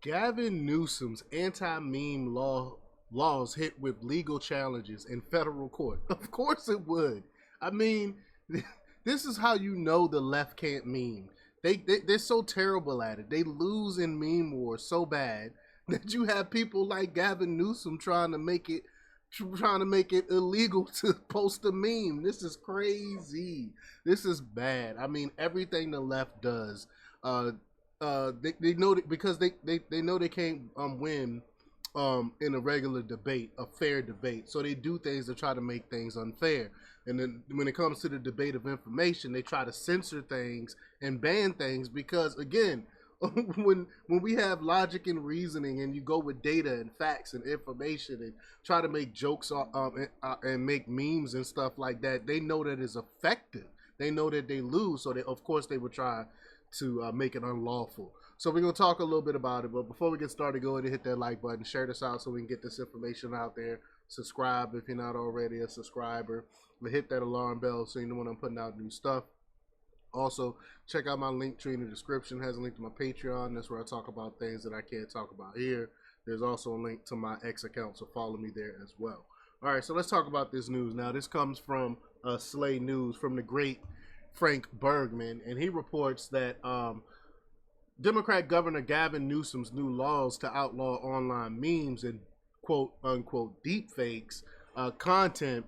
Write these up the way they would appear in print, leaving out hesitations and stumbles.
Gavin Newsom's anti-meme laws hit with legal challenges in federal court. Of course it would. I mean, this is how you know the left can't meme. They're so terrible at it. They lose in meme wars so bad that you have people like Gavin Newsom trying to make it illegal to post a meme. This is crazy. This is bad. I mean, everything the left does, they know that because they know they can't win in a regular debate, a fair debate. So they do things to try to make things unfair. And then when it comes to the debate of information, they try to censor things and ban things because, again, when we have logic and reasoning and you go with data and facts and information and try to make jokes and make memes and stuff like that, they know that it's effective. They know that they lose, so of course they would try to make it unlawful. So we're going to talk a little bit about it, but before we get started, go ahead and hit that like button, share this out so we can get this information out there. Subscribe if you're not already a subscriber. But hit that alarm bell so you know when I'm putting out new stuff. Also, check out my link tree in the description. It has a link to my Patreon. That's where I talk about things that I can't talk about here. There's also a link to my X account, so follow me there as well. All right, so let's talk about this news. Now, this comes from Slay News from the great Frank Bergman, and he reports that Democrat Governor Gavin Newsom's new laws to outlaw online memes and quote-unquote deepfakes content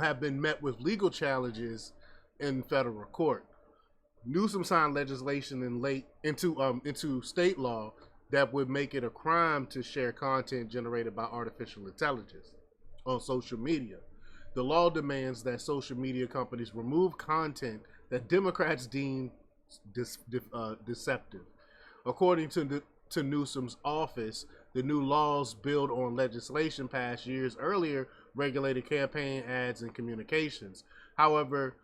have been met with legal challenges in federal court. Newsom signed legislation into state law that would make it a crime to share content generated by artificial intelligence on social media. The law demands that social media companies remove content that Democrats deem deceptive. According to Newsom's office, the new laws build on legislation passed years earlier regulated campaign ads and communications. However,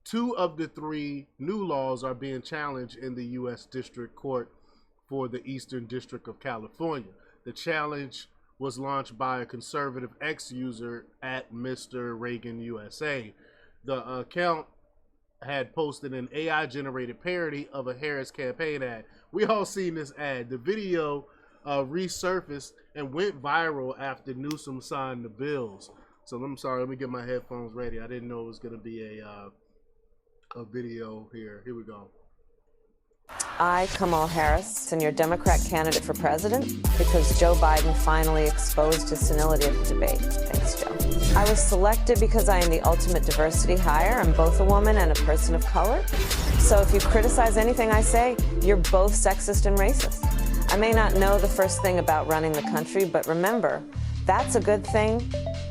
2 of the 3 new laws are being challenged in the U.S. District Court for the Eastern District of California. The challenge was launched by a conservative ex-user at Mr. Reagan USA. The account had posted an AI-generated parody of a Harris campaign ad. We all seen this ad. The video resurfaced and went viral after Newsom signed the bills. So I'm sorry, let me get my headphones ready. I didn't know it was going to be a video here. Here we go. I, Kamala Harris, am your Democrat candidate for president because Joe Biden finally exposed his senility at the debate. Thanks, Joe. I was selected because I am the ultimate diversity hire. I'm both a woman and a person of color. So if you criticize anything I say, you're both sexist and racist. I may not know the first thing about running the country, but remember, that's a good thing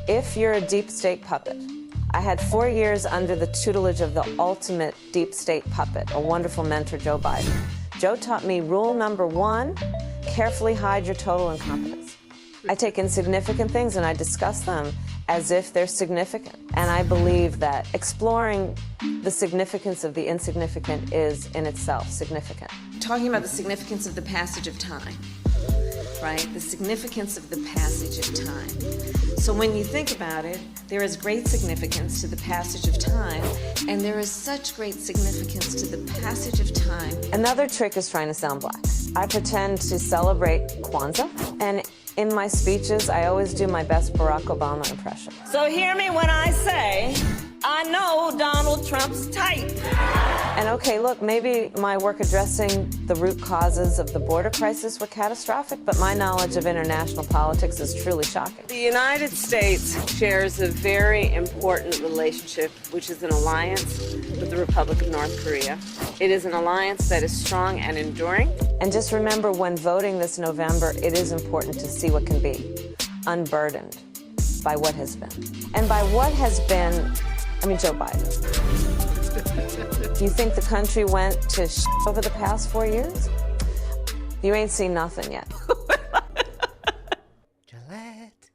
if you're a deep state puppet. I had 4 years under the tutelage of the ultimate deep state puppet, a wonderful mentor, Joe Biden. Joe taught me rule number 1, carefully hide your total incompetence. I take insignificant things and I discuss them as if they're significant. And I believe that exploring the significance of the insignificant is in itself significant. Talking about the significance of the passage of time, right? The significance of the passage of time. So when you think about it, there is great significance to the passage of time, and there is such great significance to the passage of time. Another trick is trying to sound black. I pretend to celebrate Kwanzaa, and in my speeches, I always do my best Barack Obama impression. So hear me when I say, I know Donald Trump's type. And okay, look, maybe my work addressing the root causes of the border crisis were catastrophic, but my knowledge of international politics is truly shocking. The United States shares a very important relationship, which is an alliance with the Republic of North Korea. It is an alliance that is strong and enduring. And just remember, when voting this November, it is important to see what can be unburdened by what has been. And by what has been, I mean Joe Biden. You think the country went to over the past 4 years? You ain't seen nothing yet. Gillette.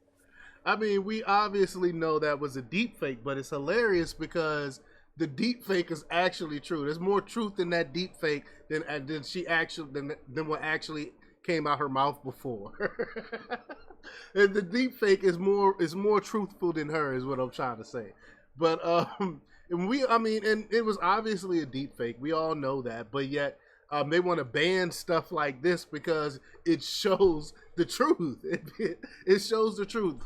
I mean, we obviously know that was a deep fake, but it's hilarious because the deep fake is actually true. There's more truth in that deep fake than what actually came out her mouth before. And the deep fake is more truthful than her, is what I'm trying to say. But and it was obviously a deep fake. We all know that, but yet They want to ban stuff like this because it shows the truth. It shows the truth,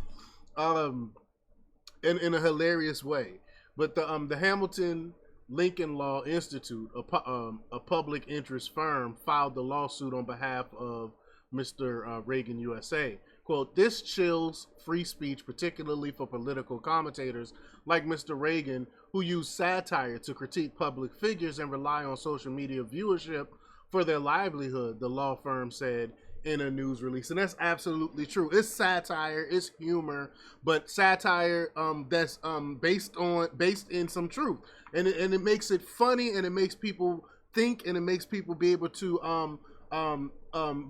in a hilarious way. But the Hamilton Lincoln Law Institute, a public interest firm, filed the lawsuit on behalf of Mr. Reagan USA. Quote, this chills free speech, particularly for political commentators like Mr. Reagan, who use satire to critique public figures and rely on social media viewership for their livelihood, the law firm said in a news release. And that's absolutely true. It's satire, it's humor, but satire that's based in some truth. And it makes it funny, and it makes people think, and it makes people be able to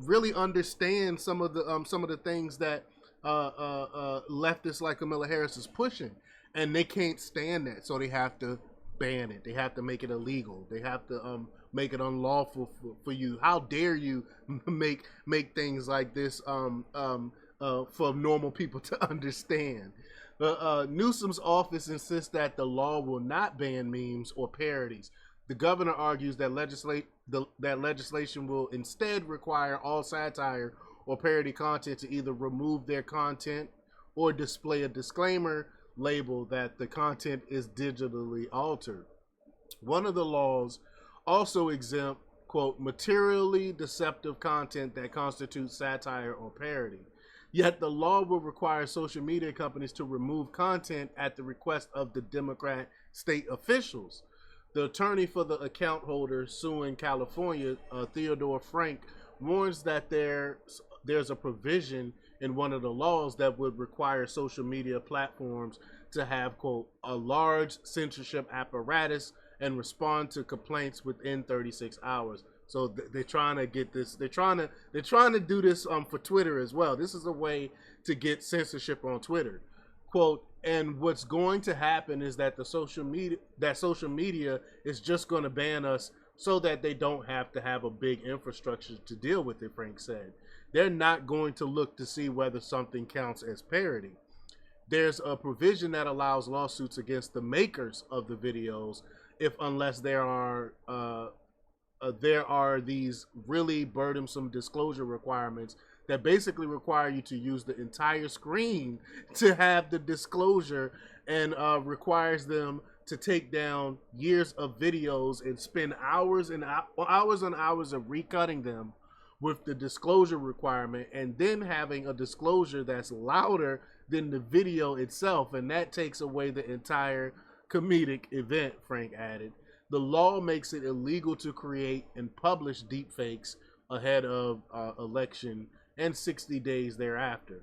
really understand some of the things that leftists like Kamala Harris is pushing, and they can't stand that, so they have to ban it. They have to make it illegal. They have to make it unlawful for you. How dare you make things like this for normal people to understand? Newsom's office insists that the law will not ban memes or parodies. The governor argues that legislation will instead require all satire or parody content to either remove their content or display a disclaimer label that the content is digitally altered. One of the laws also exempt, quote, materially deceptive content that constitutes satire or parody. Yet the law will require social media companies to remove content at the request of the Democrat state officials. The attorney for the account holder suing California, Theodore Frank, warns that there's a provision in one of the laws that would require social media platforms to have, quote, a large censorship apparatus and respond to complaints within 36 hours. So they're trying to get this. They're trying to do this for Twitter as well. This is a way to get censorship on Twitter. Quote, and what's going to happen is that social media is just going to ban us so that they don't have to have a big infrastructure to deal with it, Frank said. They're not going to look to see whether something counts as parody. There's a provision that allows lawsuits against the makers of the videos unless there are these really burdensome disclosure requirements that basically require you to use the entire screen to have the disclosure, and requires them to take down years of videos and spend hours and hours of recutting them with the disclosure requirement, and then having a disclosure that's louder than the video itself, and that takes away the entire comedic event, Frank added. The law makes it illegal to create and publish deepfakes ahead of election and 60 days thereafter.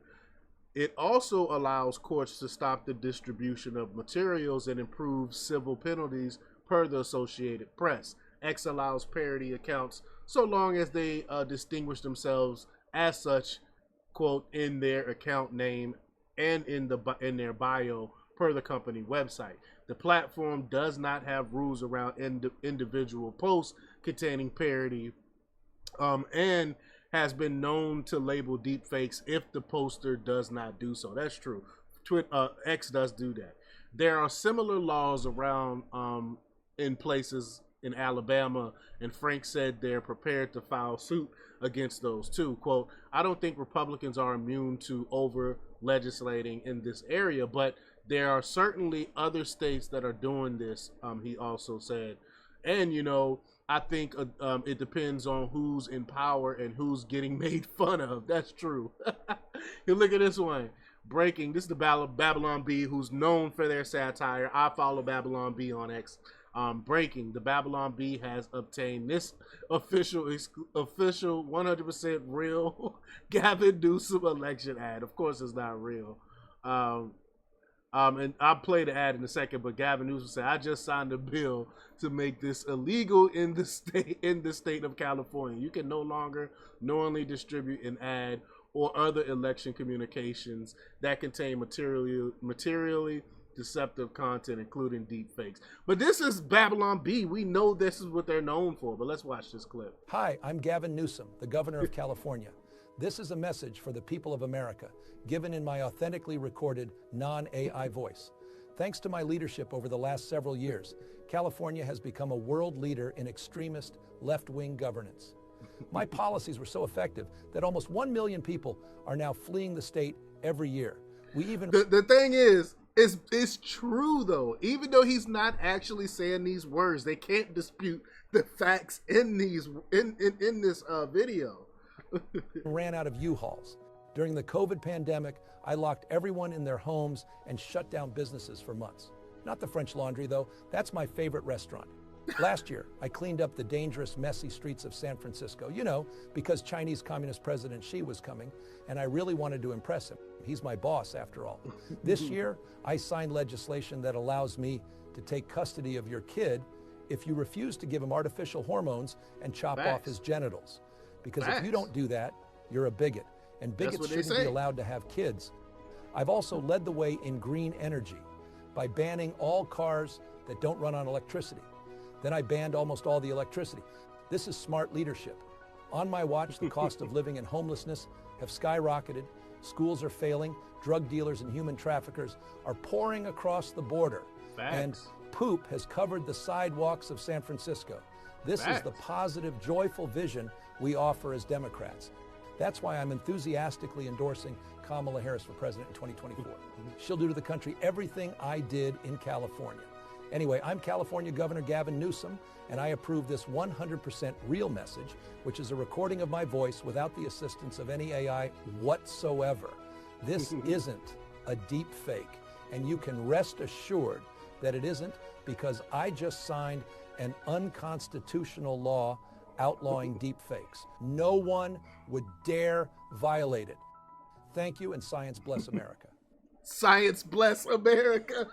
It also allows courts to stop the distribution of materials and improve civil penalties per the Associated Press. X allows parody accounts so long as they distinguish themselves as such, quote, in their account name and in their bio per the company website. The platform does not have rules around individual posts containing parody, and has been known to label deepfakes if the poster does not do so. That's true. X does do that. There are similar laws around in places in Alabama, and Frank said they're prepared to file suit against those too. Quote, I don't think Republicans are immune to over legislating in this area, but there are certainly other states that are doing this, he also said. And, you know, I think it depends on who's in power and who's getting made fun of. That's true. You look at this one. Breaking. This is the Babylon Bee, who's known for their satire. I follow Babylon Bee on X. Breaking. The Babylon Bee has obtained this official 100% real Gavin Newsom election ad. Of course, it's not real. And I'll play the ad in a second, but Gavin Newsom said, I just signed a bill to make this illegal in the state of California. You can no longer knowingly distribute an ad or other election communications that contain materially deceptive content, including deep fakes. But this is Babylon Bee. We know this is what they're known for, but let's watch this clip. Hi, I'm Gavin Newsom, the governor of California. This is a message for the people of America, given in my authentically recorded non-AI voice. Thanks to my leadership over the last several years, California has become a world leader in extremist left-wing governance. My policies were so effective that almost 1 million people are now fleeing the state every year. We even the thing is, it's true though. Even though he's not actually saying these words, they can't dispute the facts in these in this video. ran out of U-Hauls. During the COVID pandemic, I locked everyone in their homes and shut down businesses for months. Not the French Laundry, though. That's my favorite restaurant. Last year, I cleaned up the dangerous, messy streets of San Francisco, because Chinese Communist President Xi was coming, and I really wanted to impress him. He's my boss, after all. This year, I signed legislation that allows me to take custody of your kid if you refuse to give him artificial hormones and chop off his genitals. Because if you don't do that, you're a bigot, and bigots shouldn't be allowed to have kids. I've also led the way in green energy by banning all cars that don't run on electricity. Then I banned almost all the electricity. This is smart leadership. On my watch, the cost of living and homelessness have skyrocketed. Schools are failing. Drug dealers and human traffickers are pouring across the border. And poop has covered the sidewalks of San Francisco. This is the positive, joyful vision we offer as Democrats. That's why I'm enthusiastically endorsing Kamala Harris for president in 2024. She'll do to the country everything I did in California. Anyway, I'm California Governor Gavin Newsom, and I approve this 100% real message, which is a recording of my voice without the assistance of any AI whatsoever. This isn't a deep fake, and you can rest assured that it isn't, because I just signed an unconstitutional law outlawing deep fakes. No one would dare violate it. Thank you, and science bless America. Science bless America.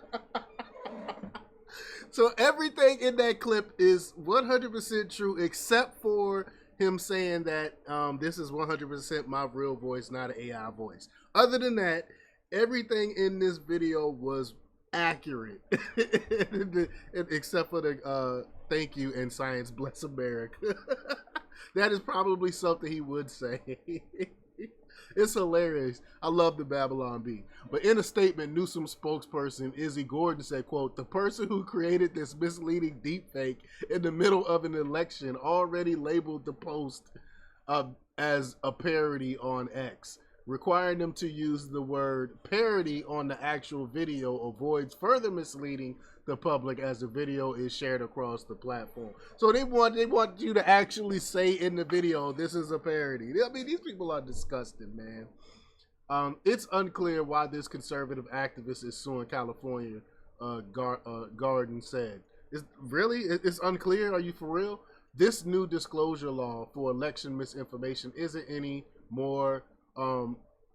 So everything in that clip is 100% true, except for him saying that this is 100% my real voice, not an AI voice. Other than that, everything in this video was accurate, except for the thank you and science bless America. That is probably something he would say. It's hilarious. I love the Babylon Bee. But in a statement, Newsom spokesperson Izzy Gordon said, quote, "The person who created this misleading deepfake in the middle of an election already labeled the post as a parody on X. Requiring them to use the word parody on the actual video avoids further misleading the public as the video is shared across the platform." So they want you to actually say in the video, this is a parody. I mean, these people are disgusting, man. It's unclear why this conservative activist is suing California, Garden said. It's unclear? Are you for real? This new disclosure law for election misinformation isn't any more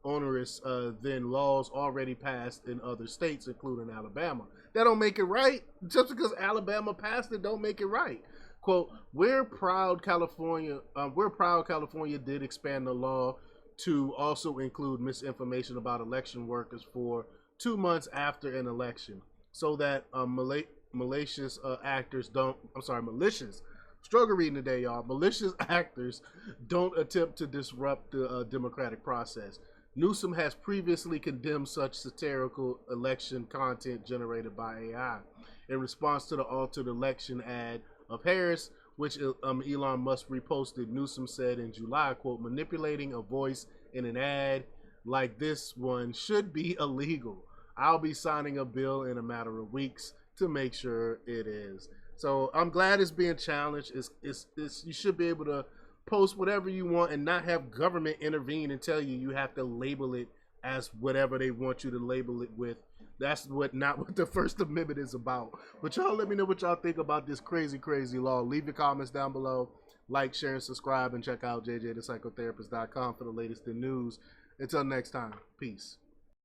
onerous than laws already passed in other states, including Alabama. That don't make it right. Just because Alabama passed it, don't make it right. Quote, we're proud California did expand the law to also include misinformation about election workers for 2 months after an election, so that malicious actors don't. Struggle reading today, y'all. Malicious actors don't attempt to disrupt the democratic process. Newsom has previously condemned such satirical election content generated by AI. In response to the altered election ad of Harris, which Elon Musk reposted, Newsom said in July, quote, "Manipulating a voice in an ad like this one should be illegal. I'll be signing a bill in a matter of weeks to make sure it is." So I'm glad it's being challenged. You should be able to post whatever you want and not have government intervene and tell you have to label it as whatever they want you to label it with. That's not what the First Amendment is about. But y'all let me know what y'all think about this crazy, crazy law. Leave your comments down below. Like, share, and subscribe, and check out jjthepsychotherapist.com for the latest in news. Until next time, peace.